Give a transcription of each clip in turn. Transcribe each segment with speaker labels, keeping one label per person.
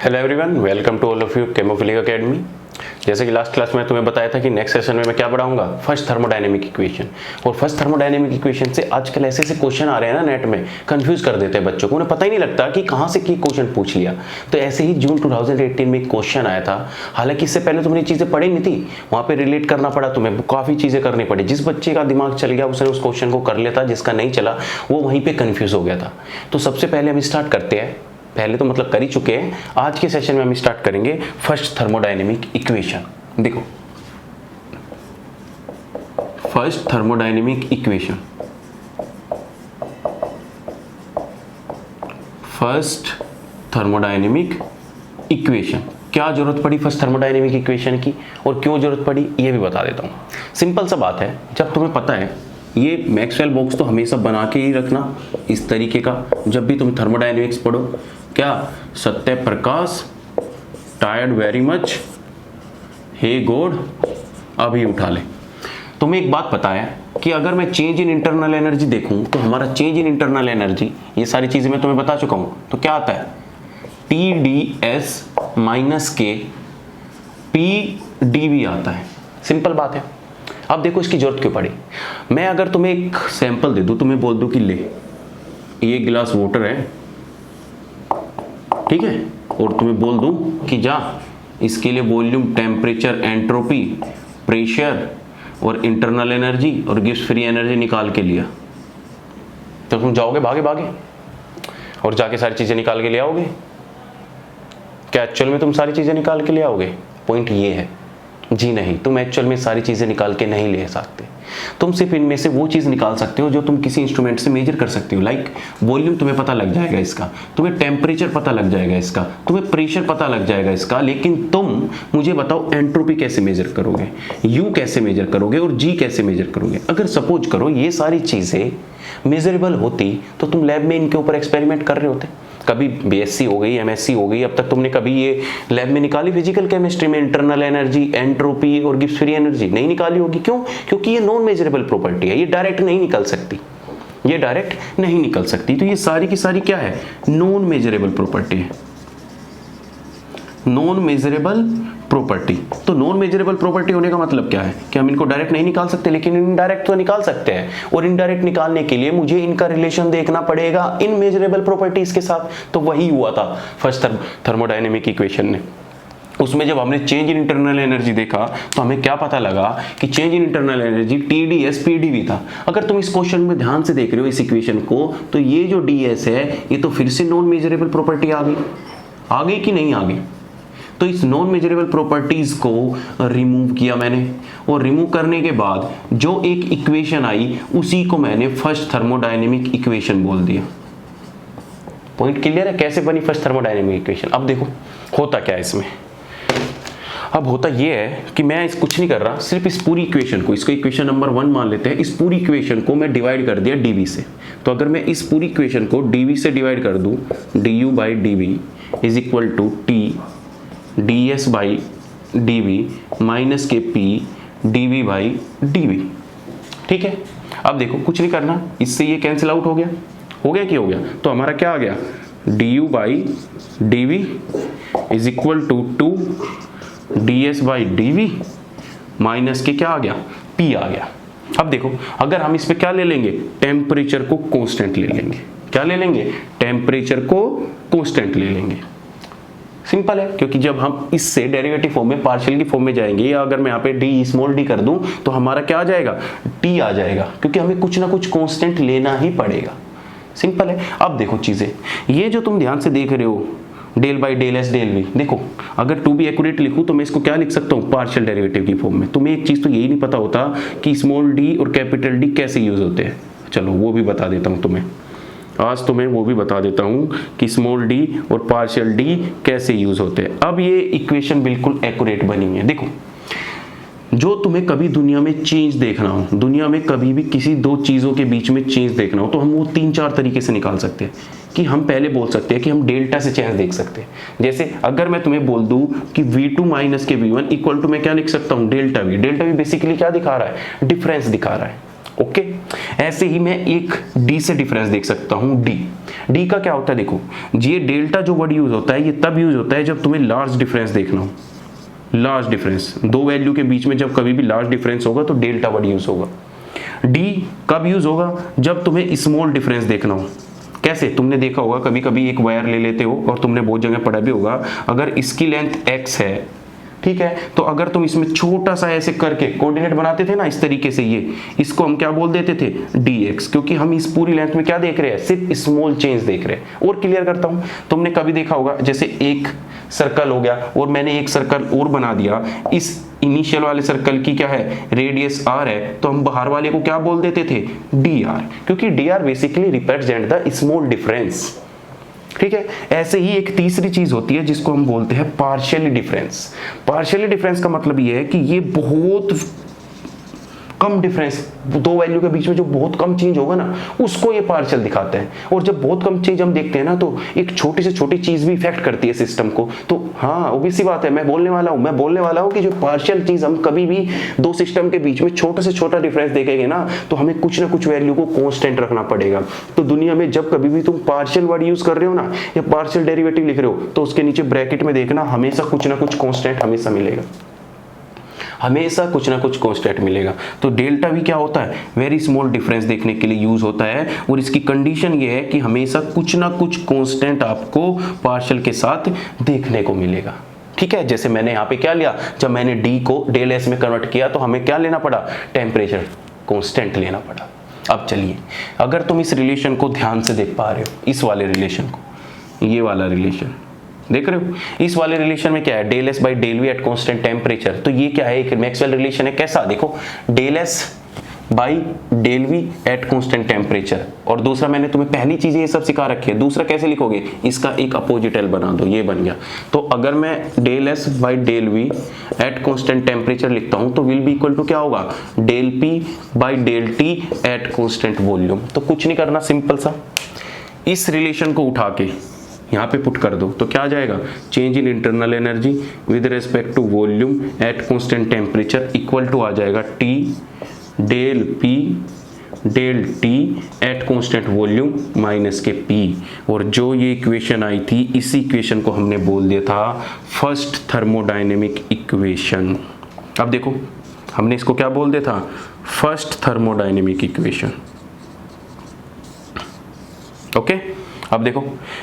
Speaker 1: Hello everyone, welcome to all of you chemophilic academy. जैसे कि last class में तुम्हें बताया था कि नेक्स्ट सेशन में मैं क्या पढ़ाऊंगा, फर्स्ट थर्मोडायनेमिक इक्वेशन। और फर्स्ट थर्मोडायनेमिक इक्वेशन से आजकल ऐसे ऐसे क्वेश्चन आ रहे हैं ना नेट में, कंफ्यूज कर देते हैं बच्चों को, उन्हें पता ही नहीं लगता कि कहाँ से की क्वेश्चन पूछ लिया। तो ऐसे ही जून 2018 में एक क्वेश्चन आया था। हालांकि इससे पहले तुमने चीज़ें पढ़ी नहीं थी, वहाँ पर रिलेट करना पड़ा, तुम्हें काफ़ी चीज़ें करनी पड़ी। जिस बच्चे का दिमाग चल गया उसने उस क्वेश्चन को कर लिया था, जिसका नहीं चला वो वहीं पर कन्फ्यूज हो गया था। तो सबसे पहले हम स्टार्ट करते हैं, पहले तो मतलब कर ही चुके हैं। आज के सेशन में हम स्टार्ट करेंगे फर्स्ट थर्मोडायनेमिक इक्वेशन। देखो, first thermodynamic equation, first thermodynamic equation. क्या जरूरत पड़ी फर्स्ट थर्मोडायनेमिक इक्वेशन की और क्यों जरूरत पड़ी ये भी बता देता हूं। सिंपल सा बात है, जब तुम्हें पता है ये मैक्सवेल बॉक्स तो हमेशा बना के ही रखना इस तरीके का, जब भी तुम थर्मोडायनेमिक्स पढ़ो। क्या Satya Prakash, tired very much, हे गॉड, अभी उठा ले। तुम्हें एक बात पता है कि अगर मैं चेंज इन इंटरनल एनर्जी देखूं तो हमारा चेंज इन इंटरनल एनर्जी, ये सारी चीजें मैं तुम्हें बता चुका हूं, तो क्या आता है TdS माइनस के PdV आता है। सिंपल बात है। अब देखो इसकी जरूरत क्यों पड़ी। मैं अगर तुम्हें एक सैंपल दे दूं, तुम्हें बोल दूं कि ले ये गिलास वाटर है, ठीक है, और तुम्हें बोल दूं कि जा इसके लिए वॉल्यूम, टेम्परेचर, एंट्रोपी, प्रेशर और इंटरनल एनर्जी और गिब्स फ्री एनर्जी निकाल के लिया, तो तुम जाओगे भागे भागे और जाके सारी चीजें निकाल के ले आओगे? क्या एक्चुअल में तुम सारी चीजें निकाल के ले आओगे? पॉइंट ये है, जी नहीं, तुम एक्चुअल में सारी चीजें निकाल के नहीं ले सकते। तुम सिर्फ इनमें से वो चीज निकाल सकते हो जो तुम किसी इंस्ट्रूमेंट से मेजर कर सकते हो। लाइक वॉल्यूम तुम्हें पता लग जाएगा इसका, तुम्हें टेम्परेचर पता लग जाएगा इसका, तुम्हें प्रेशर पता लग जाएगा इसका, लेकिन तुम मुझे बताओ एंट्रोपी कैसे मेजर करोगे, यू कैसे मेजर करोगे और जी कैसे मेजर करोगे? अगर सपोज करो ये सारी चीजें मेजरेबल होती तो तुम लैब में इनके ऊपर एक्सपेरिमेंट कर रहे होते। कभी BSc हो गई, MSc हो गई, अब तक तुमने कभी ये लैब में निकाली फिजिकल केमिस्ट्री में इंटरनल एनर्जी, एंट्रोपी और गिब्स फ्री एनर्जी? नहीं निकाली होगी। क्यों? क्योंकि ये नॉन मेजरेबल प्रॉपर्टी है, ये डायरेक्ट नहीं निकल सकती, ये डायरेक्ट नहीं निकल सकती। तो ये सारी की सारी क्या है? नॉन मेजरेबल प्रॉपर्टी है, नॉन मेजरेबल प्रॉपर्टी। तो नॉन मेजरेबल प्रॉपर्टी होने का मतलब क्या है कि हम इनको डायरेक्ट नहीं निकाल सकते, लेकिन इनडायरेक्ट तो निकाल सकते हैं। और इनडायरेक्ट निकालने के लिए मुझे इनका रिलेशन देखना पड़ेगा इन मेजरेबल प्रॉपर्टीज के साथ। तो वही हुआ था फर्स्ट थर्मोडायनेमिक इक्वेशन ने। उसमें जब हमने चेंज इन इंटरनल एनर्जी देखा तो हमें क्या पता लगा कि change in internal energy TdS PdV था। अगर तुम इस क्वेश्चन में ध्यान से देख रहे हो इस इक्वेशन को, तो ये जो ds है ये तो फिर से नॉन मेजरेबल प्रॉपर्टी आ गई कि नहीं आ गई? तो इस नॉन मेजरेबल प्रॉपर्टीज को रिमूव किया मैंने, और रिमूव करने के बाद जो एक इक्वेशन आई उसी को मैंने फर्स्ट थर्मोडायनेमिक इक्वेशन बोल दिया। पॉइंट क्लियर है कैसे बनी फर्स्ट थर्मोडायनेमिक इक्वेशन? अब देखो होता क्या है इसमें। अब होता ये है कि मैं कुछ नहीं कर रहा, सिर्फ इस पूरी इक्वेशन को, इसको इक्वेशन नंबर 1 मान लेते हैं, इस पूरी इक्वेशन को मैं डिवाइड कर दिया dV से। तो अगर मैं इस पूरी इक्वेशन को dV से डिवाइड कर दूं, du/dV is equal to TdS/dV minus के PdV/dV। ठीक है, अब देखो कुछ नहीं करना, इससे ये कैंसिल आउट हो गया कि हो गया? तो हमारा क्या आ गया? du/dV is equal to 2ds/dV minus के क्या आ गया? P आ गया। अब देखो अगर हम इस पे क्या ले लेंगे, टेम्परेचर को कांस्टेंट ले लेंगे। क्या ले लेंगे? टेम्परेचर को कांस्टेंट ले लेंगे। सिंपल है, क्योंकि जब हम इससे डेरिवेटिव फॉर्म में, पार्शियल की फॉर्म में जाएंगे, या अगर मैं यहाँ पे d कर दूं तो हमारा क्या आ जाएगा? T आ जाएगा, क्योंकि हमें कुछ ना कुछ कांस्टेंट लेना ही पड़ेगा। सिंपल है। अब देखो चीजें, ये जो तुम ध्यान से देख रहे हो del/del(S)del(V), देखो अगर टू बी एक्यूरेट लिखूं तो मैं इसको क्या लिख सकता हूँ? पार्शियल डेरिवेटिव की फॉर्म में। तुम्हें एक चीज तो यही नहीं पता होता कि स्मॉल d और कैपिटल D कैसे यूज होते हैं। चलो वो भी बता देता हूँ तुम्हें, आज तुम्हें वो भी बता देता हूं कि स्मॉल d और पार्शियल d कैसे यूज होते हैं। अब ये इक्वेशन बिल्कुल एक्यूरेट बनी है। देखो, जो तुम्हें कभी दुनिया में चेंज देखना हो, दुनिया में कभी भी किसी दो चीजों के बीच में चेंज देखना हो, तो हम वो 3-4 तरीके से निकाल सकते हैं। कि हम पहले बोल सकते हैं कि हम डेल्टा से चेंज देख सकते हैं। जैसे अगर मैं तुम्हें बोल दूं कि V2 माइनस के V1 इक्वल टू मैं क्या लिख सकता हूं? Delta V। Delta V basically क्या दिखा रहा है? डिफरेंस दिखा रहा है। ओके। ऐसे ही मैं एक डी से डिफरेंस देख सकता हूं। डी का क्या होता है, देखो ये डेल्टा जो वर्ड यूज होता है ये तब यूज होता है जब तुम्हें लार्ज डिफरेंस देखना हो। लार्ज डिफरेंस, दो वैल्यू के बीच में जब कभी भी लार्ज डिफरेंस होगा तो डेल्टा वर्ड यूज होगा। डी कब यूज होगा, जब तुम्हें स्मॉल डिफरेंस देखना हो। कैसे, तुमने देखा होगा कभी कभी एक वायर ले लेते हो और तुमने बहुत जगह पढ़ा भी होगा, अगर इसकी लेंथ x है, ठीक है, तो अगर तुम इसमें छोटा सा ऐसे करके कोऑर्डिनेट बनाते थे ना इस तरीके से, ये इसको हम क्या बोल देते थे, dx, क्योंकि हम इस पूरी लेंथ में क्या देख रहे हैं, सिर्फ स्मॉल चेंज देख रहे हैं। और क्लियर करता हूं, तुमने कभी देखा होगा जैसे एक सर्कल हो गया और मैंने एक सर्कल और बना दिया, इस इनिशियल वाले सर्कल की क्या है, रेडियस r है, तो हम बाहर वाले को क्या बोल देते थे, dr, क्योंकि dr basically represent the small difference. ठीक है। ऐसे ही एक तीसरी चीज होती है जिसको हम बोलते हैं पार्शियली डिफरेंस। पार्शियली डिफरेंस का मतलब ये है कि ये बहुत कम डिफरेंस, दो वैल्यू के बीच में जो बहुत कम चेंज होगा ना उसको ये पार्शियल दिखाते हैं। और जब बहुत कम चेंज हम देखते हैं ना तो एक छोटी से छोटी चीज भी इफेक्ट करती है सिस्टम को। तो हाँ, obvious सी बात है, मैं बोलने वाला हूँ कि जो पार्शियल चीज, हम कभी भी दो सिस्टम के बीच में छोटा से छोटा डिफरेंस देखेंगे ना तो हमें कुछ ना कुछ वैल्यू को कांस्टेंट रखना पड़ेगा। तो दुनिया में जब कभी भी तुम पार्शियल वर्ड यूज कर रहे हो ना या पार्शियल डेरिवेटिव लिख रहे हो तो उसके नीचे ब्रैकेट में देखना हमेशा कुछ ना कुछ कांस्टेंट हमेशा मिलेगा, हमेशा कुछ ना कुछ कांस्टेंट मिलेगा। तो डेल्टा भी क्या होता है, वेरी स्मॉल डिफरेंस देखने के लिए यूज होता है और इसकी कंडीशन ये है कि हमेशा कुछ ना कुछ कांस्टेंट आपको पार्शियल के साथ देखने को मिलेगा। ठीक है, जैसे मैंने यहाँ पे क्या लिया, जब मैंने डी को डेल एस में कन्वर्ट किया तो हमें क्या लेना पड़ा, टेम्परेचर कांस्टेंट लेना पड़ा। अब चलिए, अगर तुम इस रिलेशन को ध्यान से देख पा रहे हो, इस वाले रिलेशन को, ये वाला रिलेशन देख रहे हो, इस वाले रिलेशन में क्या है, del S by del V at constant temperature. तो ये क्या है, एक मैक्सवेल रिलेशन है। कैसा, देखो del S by del V at constant temperature, और दूसरा मैंने तुम्हें पहली चीज ये सब सिखा रखी है, दूसरा कैसे लिखोगे, इसका एक अपोजिट एल बना दो, ये बन गया। तो अगर मैं del S by del V at constant temperature लिखता हूं तो विल बी इक्वल टू क्या होगा, del P by del T at constant volume. तो कुछ नहीं करना, सिंपल सा इस रिलेशन को उठा के यहाँ पे पुट कर दो तो क्या आ जाएगा, change in internal energy with respect to volume at constant temperature equal to आ जाएगा T del P del T at constant volume minus के पी। और जो ये इक्वेशन आई थी, इसी इक्वेशन को हमने बोल दिया था फर्स्ट थर्मोडायनेमिक इक्वेशन। अब देखो, हमने इसको क्या बोल दिया था, फर्स्ट थर्मोडायनेमिक इक्वेशन। ओके। अब देखो,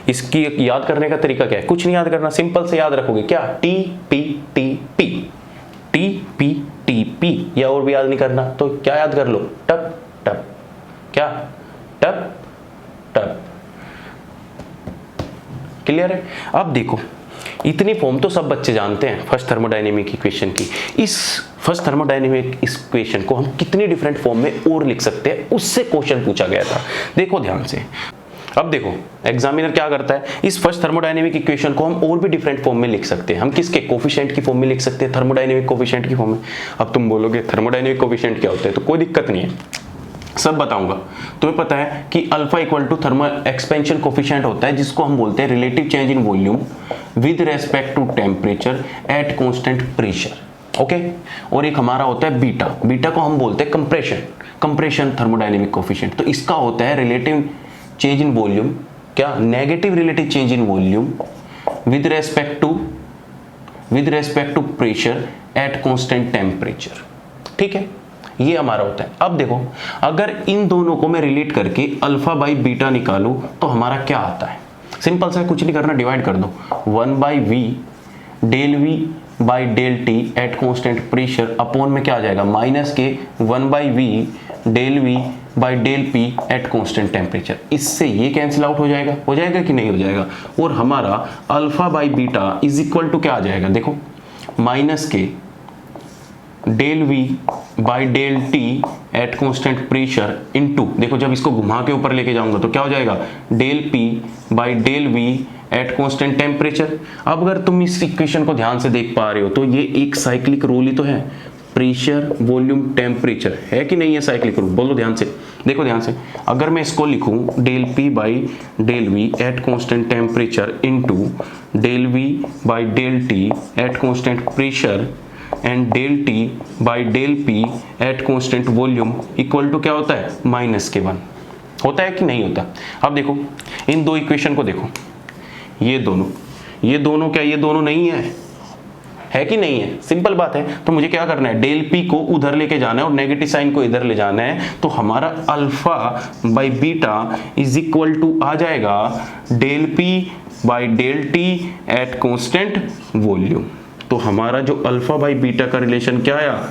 Speaker 1: इसकी याद करने का तरीका क्या है, कुछ नहीं याद करना, सिंपल से याद रखोगे क्या, T P T P, T P T P, या और भी याद नहीं करना तो क्या याद कर लो, टप टप, क्या टप टप। क्लियर है। अब देखो, इतनी फॉर्म तो सब बच्चे जानते हैं फर्स्ट थर्मोडायनेमिक इक्वेशन की। इस फर्स्ट थर्मोडायनेमिक इक्वेशन को हम कितनी डिफरेंट फॉर्म में और लिख सकते हैं, उससे क्वेश्चन पूछा गया था। देखो ध्यान से, अब देखो एग्जामिनर क्या करता है, इस फर्स्ट थर्मोडायनेमिक इक्वेशन को हम और भी डिफरेंट फॉर्म में लिख सकते हैं। हम किसके, कोफिशिएंट की फॉर्म में लिख सकते हैं, थर्मोडायनेमिक कोफिशिएंट की फॉर्म में। अब तुम बोलोगे थर्मोडायनेमिक कोफिशिएंट क्या होता है, तो कोई दिक्कत नहीं है, सब बताऊंगा। तुम्हें पता है कि alpha equal to thermal expansion coefficient होता है, जिसको हम बोलते हैं relative change in volume with respect to temperature at constant pressure. Okay. और एक हमारा होता है बीटा, बीटा को हम बोलते हैं कंप्रेशन थर्मोडायनेमिक कोफिशिएंट। तो इसका होता है रिलेटिव चेंज इन वॉल्यूम, क्या, negative relative change in volume with respect to pressure at constant temperature. ठीक है, ये हमारा होता है। अब देखो, अगर इन दोनों को मैं रिलेट करके अल्फा बाई बीटा निकालूं तो हमारा क्या आता है, सिंपल सा, कुछ नहीं करना, डिवाइड कर दो, 1 by V del V by del T at constant pressure upon में क्या आ जाएगा, माइनस के 1 by V del V by del P at constant temperature. इससे ये कैंसिल आउट हो जाएगा कि नहीं हो जाएगा, और हमारा alpha by beta is equal to क्या आ जाएगा, देखो माइनस के del V by del T at constant pressure into, देखो जब इसको घुमा के ऊपर लेके जाऊंगा तो क्या हो जाएगा, del P by del V at constant temperature. अब अगर तुम इस इक्वेशन को ध्यान से देख पा रहे हो तो ये एक साइक्लिक रूल ही तो है, प्रेशर वॉल्यूम टेम्परेचर, है कि नहीं है साइक्लिक रूल, बोलो ध्यान से, देखो ध्यान से। अगर मैं इसको लिखूं del P by del V at constant temperature into del V by del T at constant pressure and del T by del P at constant volume equal to क्या होता है, -k1 होता है कि नहीं होता। अब देखो इन दो इक्वेशन को देखो, ये दोनों क्या, ये दोनों नहीं है कि नहीं है, सिंपल बात है। तो मुझे क्या करना है, डेल पी को उधर लेके जाना है और नेगेटिव साइन को इधर ले जाना है। तो हमारा alpha by beta is equal to आ जाएगा del P by del T at constant volume. तो हमारा जो अल्फा बाई बीटा का रिलेशन क्या आया,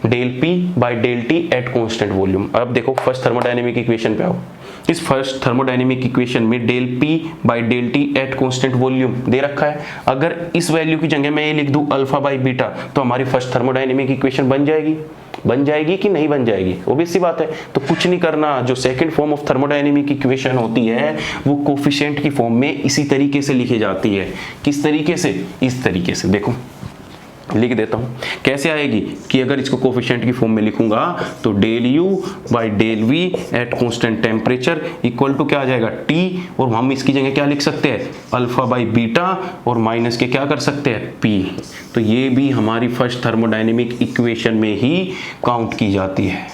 Speaker 1: del P by del T at constant volume. अब देखो फर्स्ट थर्मोडायनेमिक इक्वेशन पे आओ। इस फर्स्ट थर्मोडायनेमिक इक्वेशन में del P by del T at constant volume दे रखा है। अगर इस वैल्यू की जगह मैं ये लिख दूं अल्फा बाई बीटा, तो हमारी फर्स्ट थर्मोडायनेमिक इक्वेशन बन जाएगी कि नहीं बन जाएगी, ऑब्वियस सी बात है। तो कुछ नहीं करना, जो second form of thermodynamic equation होती है वो कोफिशिएंट की फॉर्म में इसी तरीके से लिखी जाती है। किस तरीके से, इस तरीके से। देखो लिख देता हूं कैसे आएगी, कि अगर इसको कोफिशिएंट की फॉर्म में लिखूंगा तो del U by del V at constant temperature equal to क्या आ जाएगा, टी, और हम इसकी जगह क्या लिख सकते हैं, अल्फा बाई बीटा, और माइनस के क्या कर सकते हैं, पी। तो ये भी हमारी फर्स्ट थर्मोडायनेमिक इक्वेशन में ही काउंट की जाती है,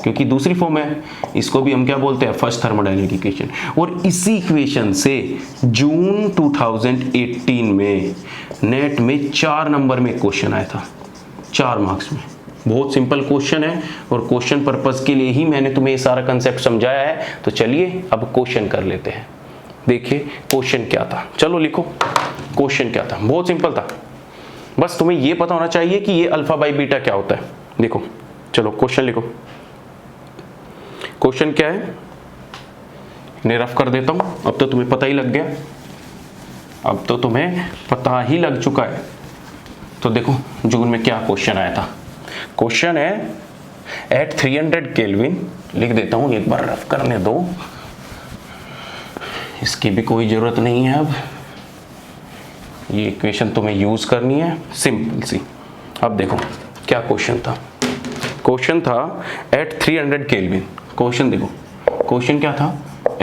Speaker 1: क्योंकि दूसरी फॉर्म है। इसको भी हम क्या बोलते हैं, फर्स्ट थर्मोडायनेमिक इक्वेशन। और इसी इक्वेशन से जून 2018 में नेट में 4 नंबर में क्वेश्चन आया था, 4 मार्क्स में। बहुत सिंपल क्वेश्चन है और क्वेश्चन पर्पस के लिए ही मैंने तुम्हें ये सारा कंसेप्ट समझाया है। तो चलिए अब क्वेश्चन कर लेते हैं। देखिए क्वेश्चन क्या था, चलो लिखो क्वेश्चन क्या था। बहुत सिंपल था, बस तुम्हें ये पता होना चाहिए कि ये अल्फा बाई बीटा क्या होता है। देखो चलो क्वेश्चन लिखो। क्वेश्चन क्या है, इन्हें रफ कर देता हूं। अब तो तुम्हें पता ही लग गया, अब तो तुम्हें पता ही लग चुका है। तो देखो जून में क्या क्वेश्चन आया था। क्वेश्चन है एट 300 केल्विन, लिख देता हूं, एक बार रफ करने दो, इसकी भी कोई जरूरत नहीं है। अब ये इक्वेशन तुम्हें यूज करनी है, सिंपल सी। अब देखो क्या क्वेश्चन था। क्वेश्चन था एट 300 केल्विन। क्वेश्चन देखो, क्वेश्चन क्या था,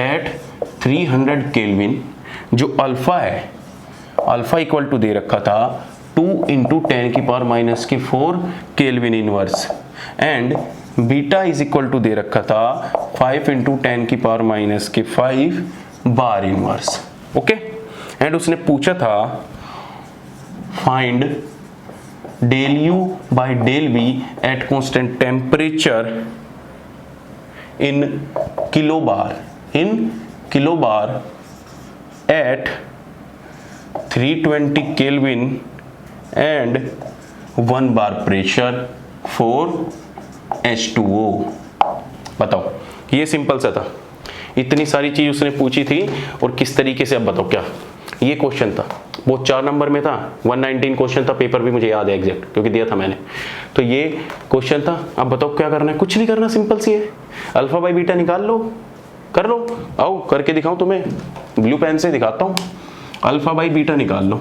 Speaker 1: एट 300 केल्विन जो अल्फा है, अल्फा इक्वल टू दे रखा था 2 × 10⁻⁻⁴ kelvin inverse, and beta is equal to दे रखा था 5 × 10⁻⁵ बार इनवर्स। ओके, एंड उसने पूछा था find del U by del V at constant temperature in kilobar at 320 Kelvin and 1 bar pressure for H2O। बताओ, ये सिंपल सा था, इतनी सारी चीज उसने पूछी थी और किस तरीके से। अब बताओ क्या ये क्वेश्चन था, वो 4 नंबर में था, 119 क्वेश्चन था, पेपर भी मुझे याद है एग्जैक्ट क्योंकि दिया था मैंने। तो ये क्वेश्चन था। अब बताओ क्या करना है, कुछ नहीं करना, सिंपल सी है, अल्फा बाई बीटा निकाल लो, कर लो। आओ करके दिखाऊं तुम्हें, ब्लू पेन से दिखाता हूं। अल्फा बाई बीटा निकाल लो,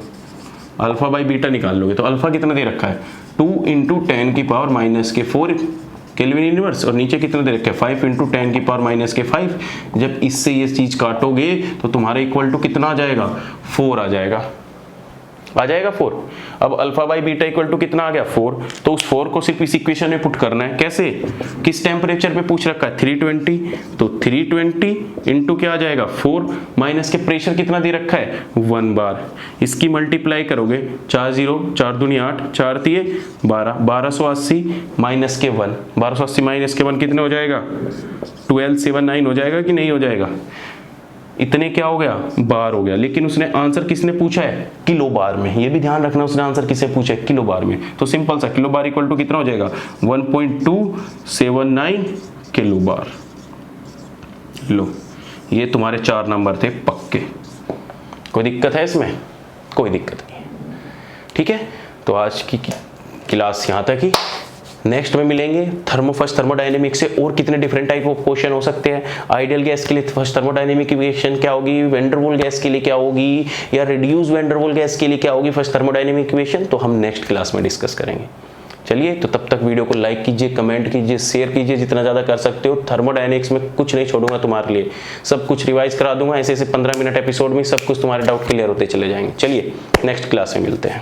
Speaker 1: अल्फा बाई बीटा निकाल लोगे तो अल्फा कितना दे रखा है, 2 × 10⁻⁴ केल्विन इनवर्स, और नीचे कितना दे रखा है, 5 × 10⁻⁵। जब इससे ये चीज काटोगे तो तुम्हारा इक्वल टू कितना आ जाएगा, 4 आ जाएगा, 4। अब alpha by beta equal to कितना आ गया, 4। तो उस 4 को सिर्फ इस इक्वेशन में पुट करना है। कैसे, किस टेम्परेचर पे पूछ रखा है, 320, तो 320 इंटू क्या आ जाएगा, 4, माइनस के प्रेशर कितना दे रखा है, 1 बार। इसकी मल्टीप्लाई करोगे, 4 0, 4 दूनी 8, 4 3 12, 1280 माइनस के 1, 1280 माइनस के 1 कितने हो जाएगा, 1279 हो जाएगा कि नहीं हो जाएगा। इतने क्या हो गया, बार हो गया। लेकिन उसने आंसर किसने पूछा है, किलो बार में। ये भी ध्यान रखना, उसने आंसर किससे पूछा है, किलो बार में। तो सिंपल सा, किलो बार इक्वल टू कितना हो जाएगा, 1.279 किलो बार। लो, ये तुम्हारे 4 नंबर थे पक्के। कोई दिक्कत है इसमें, कोई दिक्कत नहीं है, ठीक है। तो आज की क्लास यहाँ तक ही, नेक्स्ट में मिलेंगे। फर्स्ट थर्मोडायनेमिक्स से और कितने डिफरेंट टाइप ऑफ क्वेश्चन हो सकते हैं। आइडियल गैस के लिए फर्स्ट थर्मोडायनेमिक इक्वेशन क्या होगी, वैंडरवॉल गैस के लिए क्या होगी, या रिड्यूस वैंडरवॉल गैस के लिए क्या होगी फर्स्ट थर्मोडायनेमिक इक्वेशन, तो हम नेक्स्ट क्लास में डिस्कस करेंगे। चलिए, तो तब तक वीडियो को लाइक कीजिए, कमेंट कीजिए, शेयर कीजिए जितना ज़्यादा कर सकते हो। थर्मोडायनेमिक्स में कुछ नहीं छोड़ूंगा तुम्हारे लिए, सब कुछ रिवाइज करा दूंगा। ऐसे 15 मिनट एपिसोड में सब कुछ तुम्हारे डाउट क्लियर होते चले जाएंगे। चलिए नेक्स्ट क्लास में मिलते हैं।